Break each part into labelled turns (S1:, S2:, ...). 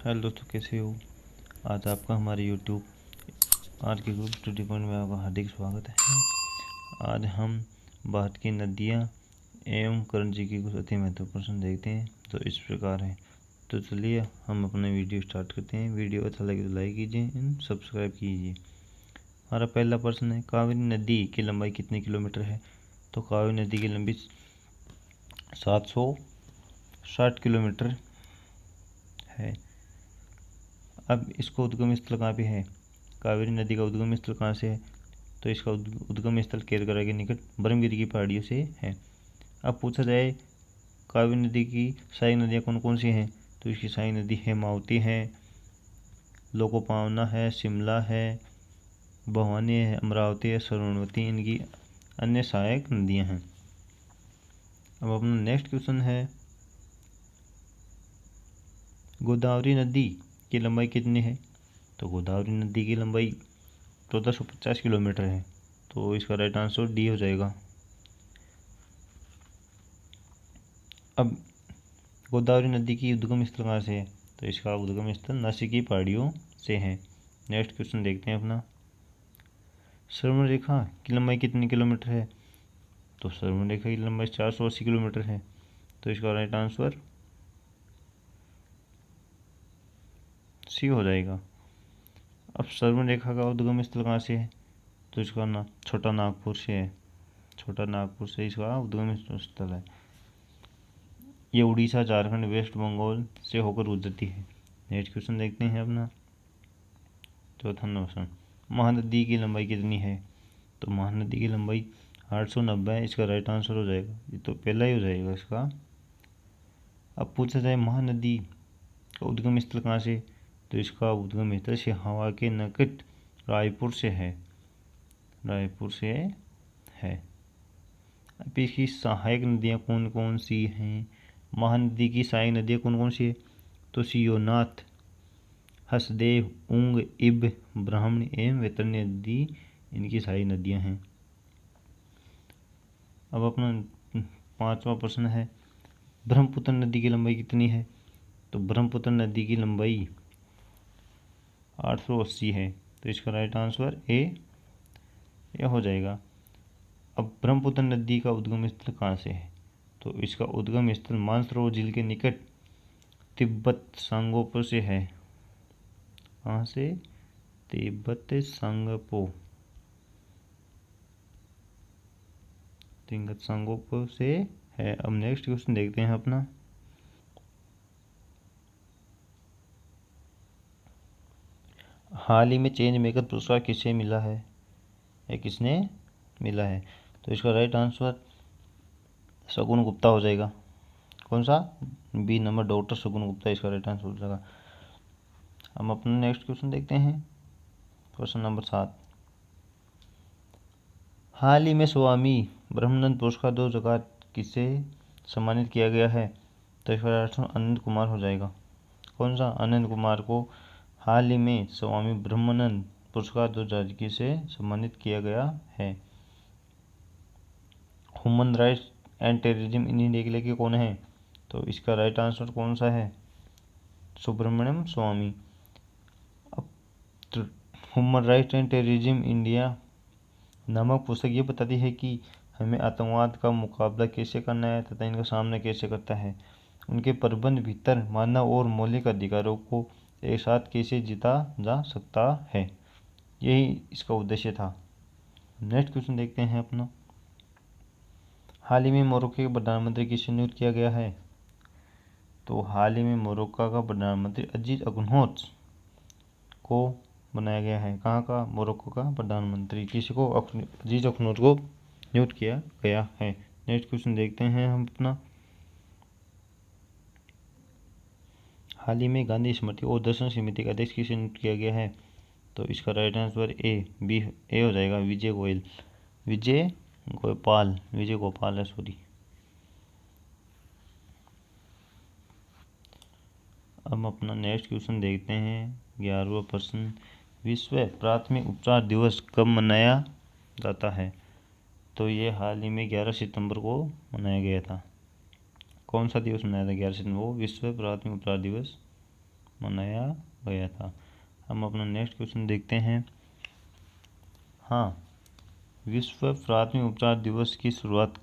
S1: Hello दोस्तों, कैसे हो। आज आपका हमारे यूट्यूब आर के ग्रुप स्टडी पॉइंट में आपका हार्दिक स्वागत है। आज हम भारत की नदियाँ एवं करण जी की कुछ अति महत्वपूर्ण प्रश्न देखते हैं तो इस प्रकार है। तो चलिए हम अपना वीडियो स्टार्ट करते हैं। वीडियो अच्छा लगे तो लाइक कीजिए एंड सब्सक्राइब कीजिए। हमारा पहला प्रश्न है, कावेरी नदी की लंबाई कितने किलोमीटर है। तो कावेरी नदी की लंबाई 760 किलोमीटर है। अब इसको उद्गम स्थल कहाँ पे है, कावेरी नदी का उद्गम स्थल कहाँ से है। तो इसका उद्गम स्थल केरकरा के निकट ब्रह्मगिरी की पहाड़ियों से है। अब पूछा जाए कावेरी नदी की सहायक नदियाँ कौन कौन सी हैं। तो इसकी सहायक नदी हेमावती है, लोकोपावना है, शिमला है, भवानी है, अमरावती है, स्वर्णवती इनकी अन्य सहायक नदियाँ हैं। अब अपना नेक्स्ट क्वेश्चन है, गोदावरी नदी की लंबाई कितनी है। तो गोदावरी नदी की लंबाई 1450 किलोमीटर है। तो इसका राइट आंसर डी हो जाएगा। अब गोदावरी नदी की उद्गम स्थल कहाँ से है। तो इसका उद्गम स्थल नासिक की पहाड़ियों से है। नेक्स्ट क्वेश्चन देखते हैं अपना, श्रवण रेखा की लंबाई कितनी किलोमीटर है। तो श्रवण रेखा की लंबाई 480 किलोमीटर है। तो इसका राइट आंसर सी हो जाएगा। अब श्रवण रेखा का उद्गम स्थल कहाँ से है। तो इसका छोटा नागपुर से है। छोटा नागपुर से इसका उद्गम स्थल है। ये उड़ीसा, झारखंड, वेस्ट बंगाल से होकर गुजरती है। नेक्स्ट क्वेश्चन देखते हैं अपना, चौथा क्वेश्चन, महानदी की लंबाई कितनी है। तो महानदी की लंबाई 890 है। इसका राइट आंसर हो जाएगा, ये तो पहला ही हो जाएगा इसका। अब पूछा जाए महानदी का उद्गम स्थल कहाँ से। तो इसका उद्गम स्थल सिहावा के निकट रायपुर से है। रायपुर से है। अब इसकी सहायक नदियाँ कौन कौन सी हैं। महानदी की सहायक नदियाँ कौन कौन सी है। तो सियोनाथ, हसदेव, उंग, इब, ब्राह्मणी एवं वैतरणी नदी इनकी सहायक नदियाँ हैं। अब अपना पांचवा प्रश्न है, ब्रह्मपुत्र नदी की लंबाई कितनी है। तो ब्रह्मपुत्र नदी की लंबाई 880 है। तो इसका राइट आंसर ए हो जाएगा। अब ब्रह्मपुत्र नदी का उद्गम स्थल कहाँ से है। तो इसका उद्गम स्थल मानसरोवर झील के निकट तिब्बत सांगोपो से है। कहाँ से, तिब्बत सांगोपो, तिब्बत सांगोपो से है। अब नेक्स्ट क्वेश्चन देखते हैं अपना, हाल ही में चेंज मेकर पुरस्कार किसे मिला है, या किसने मिला है। तो इसका राइट आंसर शगुन गुप्ता हो जाएगा। कौन सा, बी नंबर, डॉक्टर शगुन गुप्ता इसका राइट आंसर हो जाएगा। हम अपना नेक्स्ट क्वेश्चन देखते हैं, क्वेश्चन नंबर 7, हाल ही में स्वामी ब्रह्मानंद पुरस्कार 2000 किसे सम्मानित किया गया है। तो इसका आंसर आनंद कुमार हो जाएगा। कौन सा, आनंद कुमार को हाल ही में स्वामी ब्रह्मानंद पुरस्कार 2021 से सम्मानित किया गया है। Human rights and terrorism in India के लेके कौन है। तो इसका राइट आंसर कौन सा है, सुब्रमण्यम स्वामी। अब human rights and terrorism India नामक पुस्तक ये बताती है कि हमें आतंकवाद का मुकाबला कैसे करना है तथा इनका सामना कैसे करता है। उनके प्रबंध भीतर मानव और मौलिक अधिकारों को एक साथ कैसे जीता जा सकता है, यही इसका उद्देश्य था। नेक्स्ट क्वेश्चन देखते हैं अपना, हाल ही में मोरक्को के प्रधानमंत्री किसे नियुक्त किया गया है। तो हाल ही में मोरक्को का प्रधानमंत्री अजीज अखनौत को बनाया गया है। कहाँ का, मोरक्को का प्रधानमंत्री किसी को, अजीज अखनौत को नियुक्त किया गया है। नेक्स्ट क्वेश्चन देखते हैं हम अपना, हाल ही में गांधी स्मृति और दर्शन समिति का अध्यक्ष किसे नियुक्त किया गया है। तो इसका राइट आंसर ए हो जाएगा, विजय गोयल, विजय गोपाल है, सॉरी। अब अपना नेक्स्ट क्वेश्चन देखते हैं, 11वां प्रश्न, विश्व प्राथमिक उपचार दिवस कब मनाया जाता है। तो ये हाल ही में 11 सितंबर को मनाया गया था। कौन सा दिवस मनाया था 11 सितंबर को, विश्व प्राथमिक उपचार दिवस मनाया गया था। हम अपना नेक्स्ट क्वेश्चन देखते हैं। हाँ, विश्व प्राथमिक उपचार दिवस की शुरुआत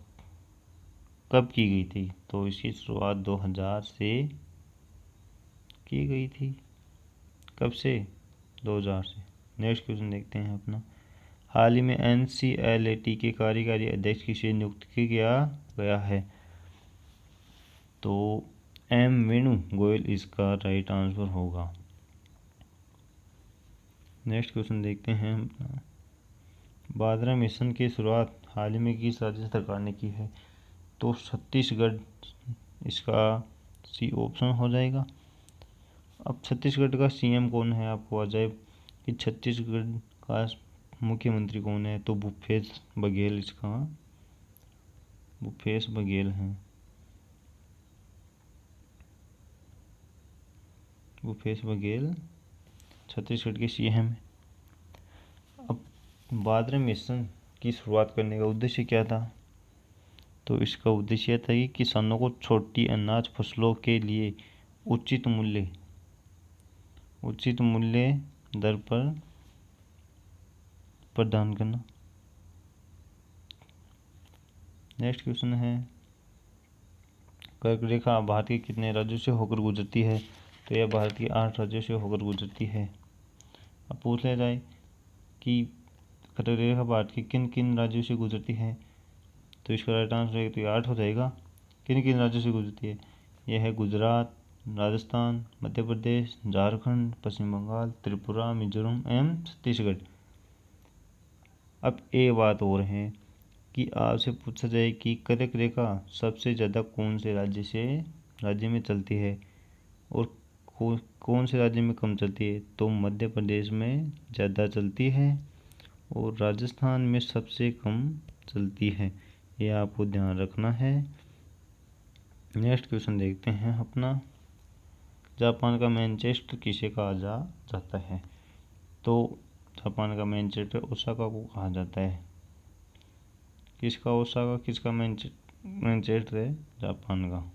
S1: कब की गई थी? तो इसकी शुरुआत 2000 से की गई थी। कब से? 2000 से। नेक्स्ट क्वेश्चन देखते हैं अपना। हाल ही में NCLAT के कार्यकारी अध्यक्ष किसे नियुक्त किया गया है? तो M वेणु गोयल इसका राइट आंसर होगा। नेक्स्ट क्वेश्चन देखते हैं अपना। भादरा मिशन की शुरुआत हाल ही में किस राज्य सरकार ने की है? तो छत्तीसगढ़ इसका सी ऑप्शन हो जाएगा। अब छत्तीसगढ़ का CM कौन है? आपको आ जाए कि छत्तीसगढ़ का मुख्यमंत्री कौन है? तो भूपेश बघेल इसका भूपेश बघेल हैं। भूपेश बघेल छत्तीसगढ़ के CM हैं। अब भादरा मिशन की शुरुआत करने का उद्देश्य क्या था? तो इसका उद्देश्य यह था कि किसानों को छोटी अनाज फसलों के लिए उचित मूल्य दर पर प्रदान करना। नेक्स्ट क्वेश्चन है, कर्क रेखा भारत के कितने राज्यों से होकर गुजरती है? तो यह भारत के 8 राज्यों से होकर गुजरती है। अब पूछ लिया जाए कि कर्क रेखा भारत के किन किन राज्यों से गुजरती है? तो इसका राइट आंसर है तो ये 8 हो जाएगा। किन किन राज्यों से गुजरती है? यह है गुजरात, राजस्थान, मध्य प्रदेश, झारखंड, पश्चिम बंगाल, त्रिपुरा, मिजोरम एवं छत्तीसगढ़। अब एक बात और है कि आपसे पूछा जाए कि कर्क रेखा सबसे ज़्यादा कौन से राज्य में चलती है और कौन से राज्य में कम चलती है? तो मध्य प्रदेश में ज़्यादा चलती है और राजस्थान में सबसे कम चलती है। ये आपको ध्यान रखना है। नेक्स्ट क्वेश्चन देखते हैं अपना। जापान का मैनचेस्टर किसे कहा जाता है? तो जापान का मैनचेस्टर ओसाका को कहा जाता है। किसका ओसाका, किसका मैनचेस्टर है? जापान का।